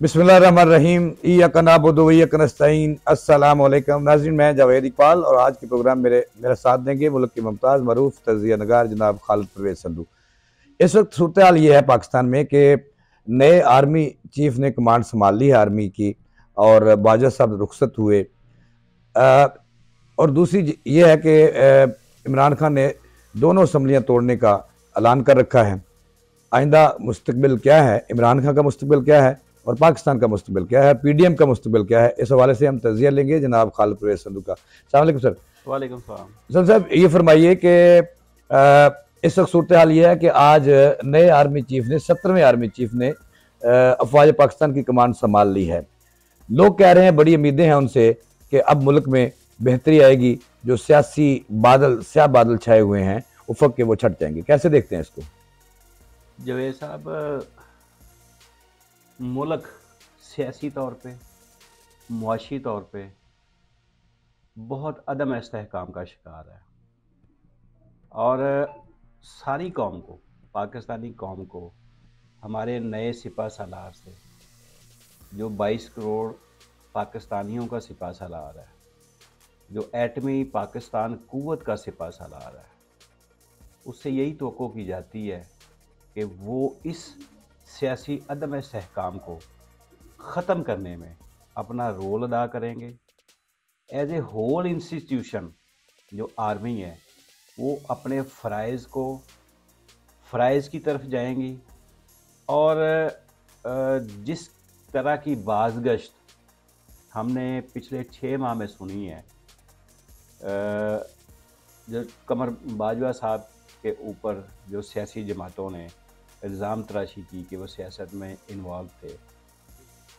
बिस्मिल्लाहिर्रहमानिर्रहीम इय्याका नअबुदु व इय्याका नस्तईन। अस्सलाम वालेकुम नाज़रीन, मैं जावेद इकबाल और आज के प्रोग्राम मेरा साथ देंगे मुल्क के मुमताज़ मरूफ तज़किया नगार जनाब खालिद परवेज़ संधू। इस वक्त सूरत हाल ये है पाकिस्तान में कि नए आर्मी चीफ ने कमांड संभाल ली है आर्मी की और बाजवा साहब रुखसत हुए। अ, और दूसरी ये है कि इमरान खान ने दोनों असम्बलियाँ तोड़ने का ऐलान कर रखा है। आइंदा मुस्तकबिल क्या है, इमरान खान का मुस्तकबिल क्या है और पाकिस्तान का मुस्तकबिल क्या है, पीडीएम का मुस्तकबिल क्या है, इस हवाले से हम तजिया लेंगे जनाब खालिद परवेज़ संधू का। अस्सलाम वालेकुम सर। वालेकुम सलाम। सर साहब ये फरमाइए कि इस वक्त सूरत हाल ये है कि आज नए आर्मी चीफ ने 17वें आर्मी चीफ ने अफवाज पाकिस्तान की कमान संभाल ली है। लोग कह रहे हैं, बड़ी उम्मीदें हैं उनसे कि अब मुल्क में बेहतरी आएगी, जो सियासी बादल स्याह बादल छाए हुए हैं उफक के वो छट जाएंगे। कैसे देखते हैं इसको? जवेद साहब, मुल्क सियासी तौर पे, मुआशी तौर पे बहुत अदम इस्तेहकाम का शिकार है और सारी कौम को, पाकिस्तानी कौम को, हमारे नए सिपह सालार से, जो 22 करोड़ पाकिस्तानियों का सिपह सालार है, जो एटमी पाकिस्तान कुव्वत का सिपह सालार है, उससे यही तवक्को की जाती है कि वो इस सियासी अदम इस्तेहकाम को ख़त्म करने में अपना रोल अदा करेंगे। एज ए होल इंस्टीट्यूशन जो आर्मी है वो अपने फ़राइज़ की तरफ जाएंगी और जिस तरह की बाज़गश्त हमने पिछले 6 माह में सुनी है, जो कमर बाजवा साहब के ऊपर जो सियासी जमातों ने इल्ज़ाम तराशी की कि वो सियासत में इन्वॉल्व थे,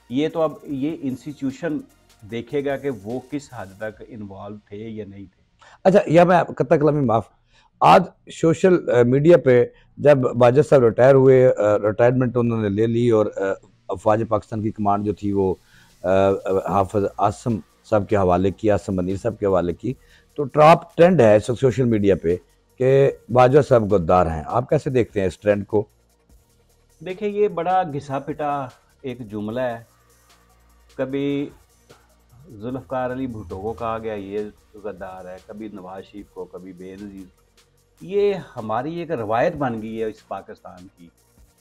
ये तो अब ये इंस्टीट्यूशन देखेगा कि वो किस हद तक इन्वॉल्व थे या नहीं थे। अच्छा, यह मैं कत्ता कलामी माफ, आज सोशल मीडिया पे जब बाजवा साहब रिटायर हुए, रिटायरमेंट उन्होंने ले ली और अफवाज पाकिस्तान की कमांड जो थी वो हाफिज आसम साहब के हवाले की, आसम मनीर साहब के हवाले की, तो टॉप ट्रेंड है सोशल मीडिया पे कि बाजवा साहब गद्दार हैं। आप कैसे देखते हैं इस ट्रेंड को? देखिए, ये बड़ा घिसा पिटा एक जुमला है। कभी जुल्फ़कार अली भुट्टो को कहा गया ये गद्दार है, कभी नवाज शरीफ को, कभी बेनज़ीर। ये हमारी एक रवायत बन गई है इस पाकिस्तान की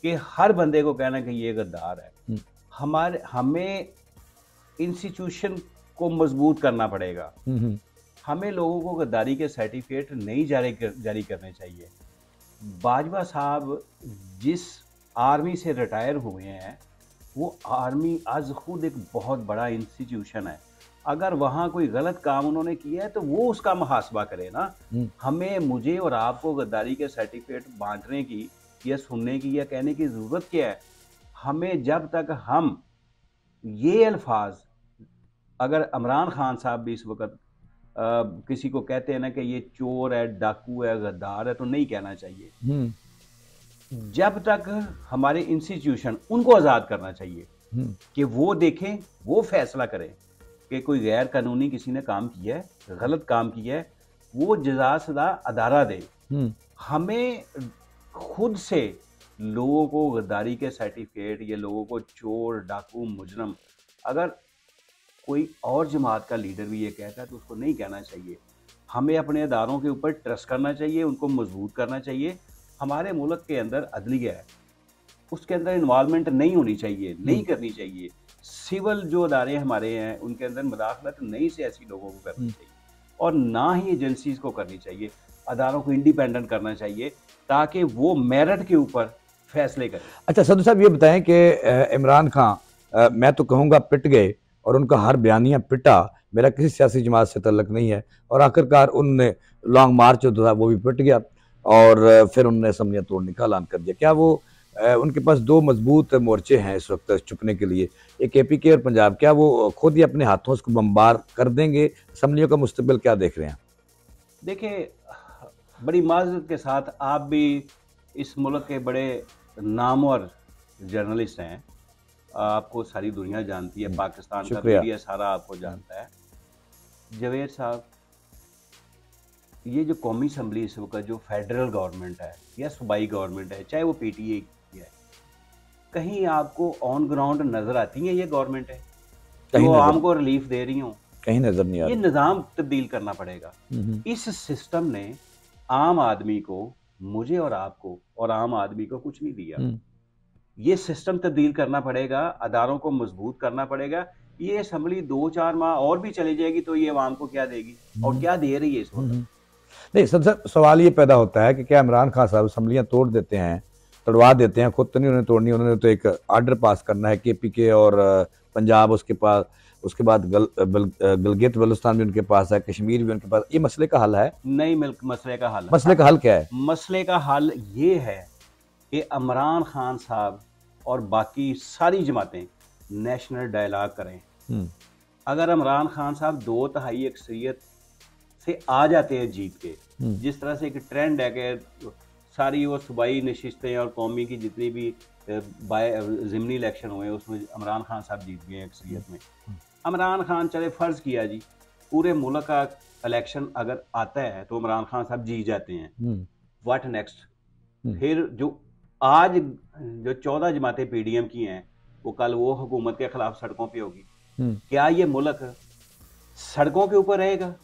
कि हर बंदे को कहना कि ये गद्दार है। हमें इंस्टीट्यूशन को मजबूत करना पड़ेगा। हमें लोगों को गद्दारी के सर्टिफिकेट नहीं जारी करने चाहिए। बाजवा साहब जिस आर्मी से रिटायर हुए हैं, वो आर्मी आज खुद एक बहुत बड़ा इंस्टीट्यूशन है। अगर वहाँ कोई गलत काम उन्होंने किया है तो वो उसका मुहासबा करे ना। हमें, मुझे और आपको गद्दारी के सर्टिफिकेट बांटने की या सुनने की या कहने की ज़रूरत क्या है? हमें जब तक हम ये अल्फाज, अगर इमरान खान साहब भी इस वक्त किसी को कहते हैं ना कि ये चोर है, डाकू है, गद्दार है, तो नहीं कहना चाहिए। जब तक हमारे इंस्टीट्यूशन, उनको आज़ाद करना चाहिए कि वो देखें, वो फैसला करें कि कोई गैर कानूनी किसी ने काम किया है, गलत काम किया है, वो जज़ा सज़ा अदारा दे। हमें खुद से लोगों को गद्दारी के सर्टिफिकेट या लोगों को चोर, डाकू, मुजरम, अगर कोई और जमात का लीडर भी ये कहता है तो उसको नहीं कहना चाहिए। हमें अपने अदारों के ऊपर ट्रस्ट करना चाहिए, उनको मजबूत करना चाहिए। हमारे मुल्क के अंदर अदलिया है, उसके अंदर इन्वॉल्वमेंट नहीं होनी चाहिए, नहीं करनी चाहिए। सिविल जो अदारे हमारे हैं उनके अंदर मुदाखलत नहीं सियासी लोगों को करनी चाहिए और ना ही एजेंसीज को करनी चाहिए। अदारों को इंडिपेंडेंट करना चाहिए ताकि वो मेरिट के ऊपर फैसले करें। अच्छा संधू साहब, ये बताएं कि इमरान खान, मैं तो कहूँगा पिट गए और उनका हर बयानिया पिटा, मेरा किसी सियासी जमात से तल्लक नहीं है, और आखिरकार उनने लॉन्ग मार्च जो था वो भी पिट गया और फिर उन्होंने असम्बलियाँ तोड़ने का ऐलान कर दिया। क्या वो उनके पास दो मजबूत मोर्चे हैं इस वक्त चुपने के लिए, एक APK और पंजाब, क्या वो खुद ही अपने हाथों उसको बम्बार कर देंगे? असम्बलियों का मुस्तकबिल क्या देख रहे हैं? देखिए, बड़ी माजरत के साथ, आप भी इस मुल्क के बड़े नामवर जर्नलिस्ट हैं, आपको सारी दुनिया जानती है, पाकिस्तान का मीडिया सारा आपको जानता है। जवेद साहब, ये जो कौमी असम्बली इस वक्त जो फेडरल गवर्नमेंट है या सूबाई गवर्नमेंट है, चाहे वो PTA की है, कहीं आपको ऑन ग्राउंड नजर आती है ये गवर्नमेंट है कहीं जो नजर आम को रिलीफ दे रही हूँ? कहीं नजर नहीं आ ये रही। निज़ाम तब्दील करना पड़ेगा। इस सिस्टम ने आम आदमी को, मुझे और आपको और आम आदमी को कुछ नहीं दिया। ये सिस्टम तब्दील करना पड़ेगा, अदारों को मजबूत करना पड़ेगा। ये असम्बली 2-4 माह और भी चली जाएगी तो ये अवाम को क्या देगी और क्या दे रही है इस वक्त? नहीं, सबसे सवाल ये पैदा होता है कि क्या इमरान खान साहब असम्बलियाँ तोड़ देते हैं, तोड़वा देते हैं? खुद तो नहीं उन्होंने तोड़नी, उन्होंने तो एक आर्डर पास करना है। केपीके और पंजाब उसके पास, उसके बाद गिलगित बल्तिस्तान भी उनके पास है, कश्मीर भी उनके पास। ये मसले का हल है? नहीं, मसले का हल है। मसले का हल क्या है? मसले का हल ये है कि इमरान खान साहब और बाकी सारी जमातें नेशनल डायलॉग करें। अगर इमरान खान साहब 2/3 अक्सरियत से आ जाते हैं जीत के, जिस तरह से एक ट्रेंड है कि सारी वो सूबाई नशिस्तें और कौमी की जितनी भी ज़िमनी इलेक्शन हुए उसमें इमरान खान साहब जीत गए अक्सरियत में। इमरान खान, चले फ़र्ज़ किया जी पूरे मुल्क का इलेक्शन अगर आता है तो इमरान खान साहब जीत जाते हैं, व्हाट नेक्स्ट? फिर जो आज जो 14 जमातें पीडीएम की हैं वो कल वो हुकूमत के खिलाफ सड़कों पे होगी। क्या ये मुल्क सड़कों के ऊपर रहेगा?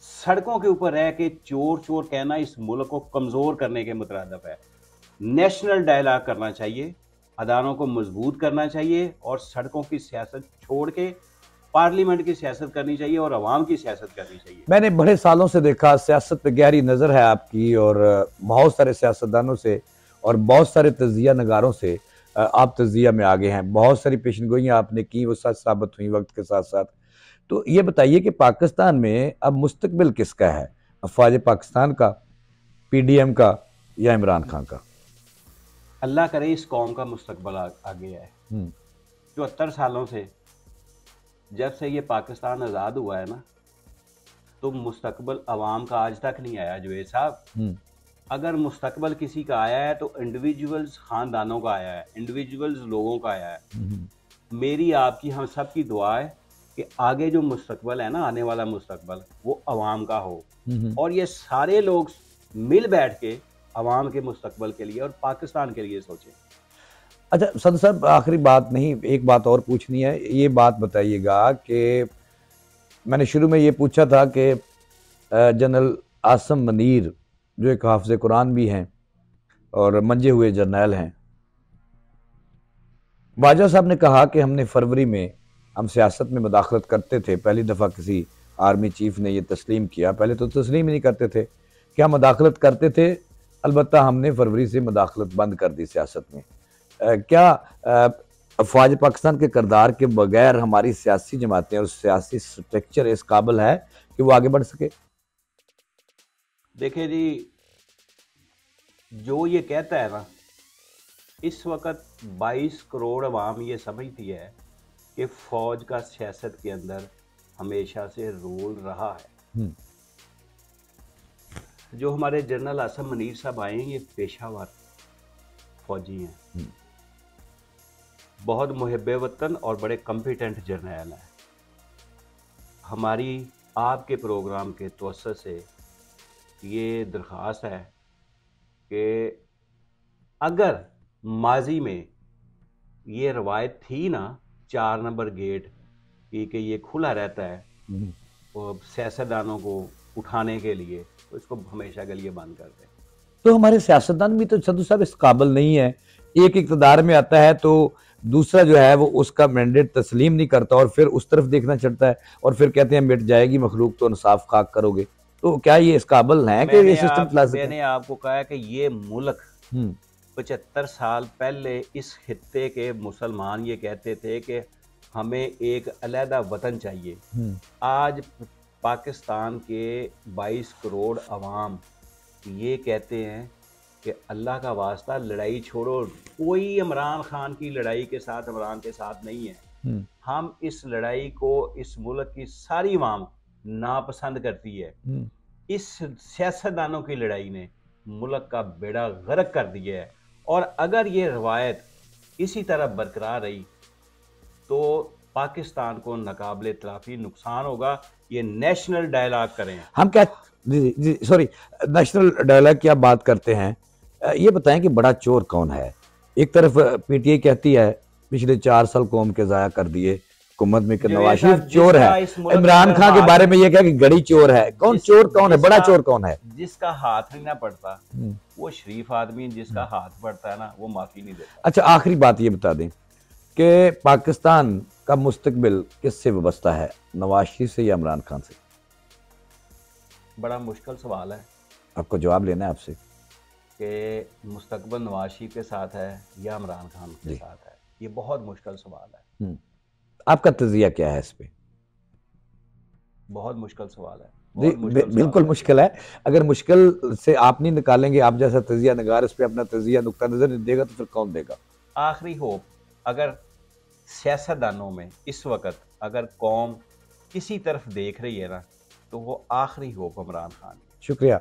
सड़कों के ऊपर रह के चोर चोर कहना इस मुल्क को कमजोर करने के मुतरादिफ है। नेशनल डायलॉग करना चाहिए, अदारों को मजबूत करना चाहिए और सड़कों की सियासत छोड़ के पार्लियामेंट की सियासत करनी चाहिए और अवाम की सियासत करनी चाहिए। मैंने बड़े सालों से देखा, सियासत पे गहरी नज़र है आपकी, और बहुत सारे सियासतदानों से और बहुत सारे तजिया नगारों से आप तजिया में आगे हैं। बहुत सारी पेशनगोइयाँ आपने की, वो सच साबित हुई वक्त के साथ साथ। तो ये बताइए कि पाकिस्तान में अब मुस्तकबिल किसका है? अफवाज पाकिस्तान का, पीडीएम का, या इमरान खान का? अल्लाह करे इस कौम का मुस्तकबिल आगे है। 74 सालों से, जब से ये पाकिस्तान आज़ाद हुआ है ना, तो मुस्तकबिल अवाम का आज तक नहीं आया जुएद साहब। अगर मुस्तकबिल किसी का आया है तो इंडिविजुअल्स ख़ानदानों का आया है, इंडिविजुअल्स लोगों का आया है। मेरी, आपकी, हम सब की दुआ है कि आगे जो मुस्तकबिल है ना, आने वाला मुस्तकबिल, वो अवाम का हो और ये सारे लोग मिल बैठ के अवाम के मुस्तकबिल के लिए और पाकिस्तान के लिए सोचें। अच्छा सदर साहब, आखिरी बात नहीं, एक बात और पूछनी है। ये बात बताइएगा कि मैंने शुरू में ये पूछा था कि जनरल आसम मनीर जो एक हाफिज़ कुरान भी हैं और मंजे हुए जर्नैल हैं, बाजा साहब ने कहा कि हमने फरवरी में हम सियासत में मदाखलत करते थे। पहली दफ़ा किसी आर्मी चीफ ने ये तस्लीम किया, पहले तो तस्लीम ही नहीं करते थे कि हम मदाखलत करते थे, अलबत्ता हमने फरवरी से मदाखलत बंद कर दी सियासत में। क्या अफवाज पाकिस्तान के किरदार के बगैर हमारी सियासी जमातें और सियासी स्ट्रक्चर इस काबिल है कि वो आगे बढ़ सके? देखिए जी, जो ये कहता है ना, इस वक्त 22 करोड़ अवाम ये समझती है कि फौज का सियासत के अंदर हमेशा से रोल रहा है। जो हमारे जनरल आसम मनीर साहब आए हैं, ये पेशावर फौजी हैं, बहुत मुहिब्बे वतन और बड़े कॉम्पिटेंट जर्नैल हैं। हमारी आपके प्रोग्राम के तवज्जुह से ये दरख्वास्त है कि अगर माजी में ये रवायत थी ना 4 नंबर गेट की कि ये खुला रहता है सियासतदानों को उठाने के लिए, तो इसको हमेशा के लिए बंद कर दें। तो हमारे सियासतदान भी तो सदु साहब इस काबिल नहीं है। एक इक़्तिदार में आता है तो दूसरा जो है वो उसका मैंडेट तस्लीम नहीं करता और फिर उस तरफ देखना चलता है और फिर कहते हैं मिट जाएगी मखलूक तो इंसाफ खाक करोगे। तो क्या ये इस काबिल है कि ये सिस्टम चला सके? मैंने आपको कहा कि ये मुल्क 75 साल पहले इस खित्ते के मुसलमान ये कहते थे कि हमें एक अलहदा वतन चाहिए। आज पाकिस्तान के 22 करोड़ अवाम ये कहते हैं कि अल्लाह का वास्ता लड़ाई छोड़ो, कोई इमरान खान की लड़ाई के साथ इमरान के साथ नहीं है। हम इस लड़ाई को इस मुल्क की सारी अवाम नापसंद करती है। इस सियासतदानों की लड़ाई ने मुल्क का बेड़ा गर्क कर दिया है और अगर ये रवायत इसी तरह बरकरार रही तो पाकिस्तान को नाकाबिले तलाफी नुकसान होगा। ये नेशनल डायलॉग करें। हम क्या, सॉरी, नेशनल डायलॉग की आप बात करते हैं, ये बताएं कि बड़ा चोर कौन है? एक तरफ पीटीआई कहती है पिछले 4 साल कौम के जाया कर दिए हुकूमत में कि नवाज जवेद साहब, शरीफ चोर जिसका है। इस मुल्क इमरान में खान के हाथ बारे में यह कहा कि गड़ी चोर है। कौन जिस चोर कौन है, बड़ा जिसका चोर कौन है? जिसका हाथ नहीं ना पड़ता हम्म। वो शरीफ आदमी, जिसका हाथ पड़ता है ना वो माफी नहीं देता। अच्छा, आखिरी बात ये बता दें कि पाकिस्तान का मुस्तकबिल किससे वाबस्ता है, नवाज शरीफ से या इमरान खान से? बड़ा मुश्किल सवाल है आपको जवाब लेना है आपसे। कि मुस्तकबिल नवाज शरीफ के साथ है या इमरान खान के जी। साथ है, ये बहुत मुश्किल सवाल है। आपका तजिया क्या है इस पे? बहुत मुश्किल सवाल है, जी, बहुत मुश्किल बिल्कुल सवाल है। मुश्किल है। अगर मुश्किल से आप नहीं निकालेंगे, आप जैसा तजिया नगार इस पे अपना तजिया नुक्ता नजर नहीं देगा तो फिर कौन देगा? आखिरी होप, अगर सियासतदानों में इस वक्त अगर कौम किसी तरफ देख रही है ना, तो वो आखिरी होप इमरान खान है। शुक्रिया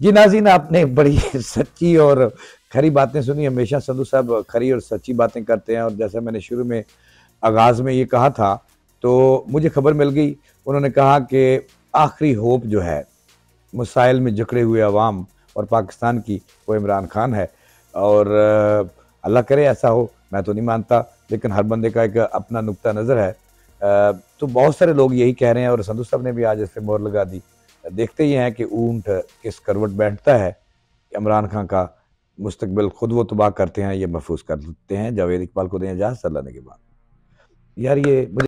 जी। नाज़रीन, आपने बड़ी सच्ची और खरी बातें सुनी। हमेशा संधू साहब खरी और सच्ची बातें करते हैं, और जैसा मैंने शुरू में आगाज़ में ये कहा था, तो मुझे खबर मिल गई। उन्होंने कहा कि आखिरी होप जो है मसाइल में जकड़े हुए अवाम और पाकिस्तान की, वो इमरान खान है। और अल्लाह करे ऐसा हो, मैं तो नहीं मानता, लेकिन हर बंदे का एक अपना नुक्ता नज़र है। तो बहुत सारे लोग यही कह रहे हैं, और संधू साहब ने भी आज इस पर मोहर लगा दी। देखते ही हैं कि ऊंट किस करवट बैठता है। इमरान खान का मुस्तकबिल खुद वो तबाह करते हैं, ये महफूज कर लेते हैं। जावेद इकबाल को दें इजाज़त, अल्लाह ने के बाद। यार ये मुझे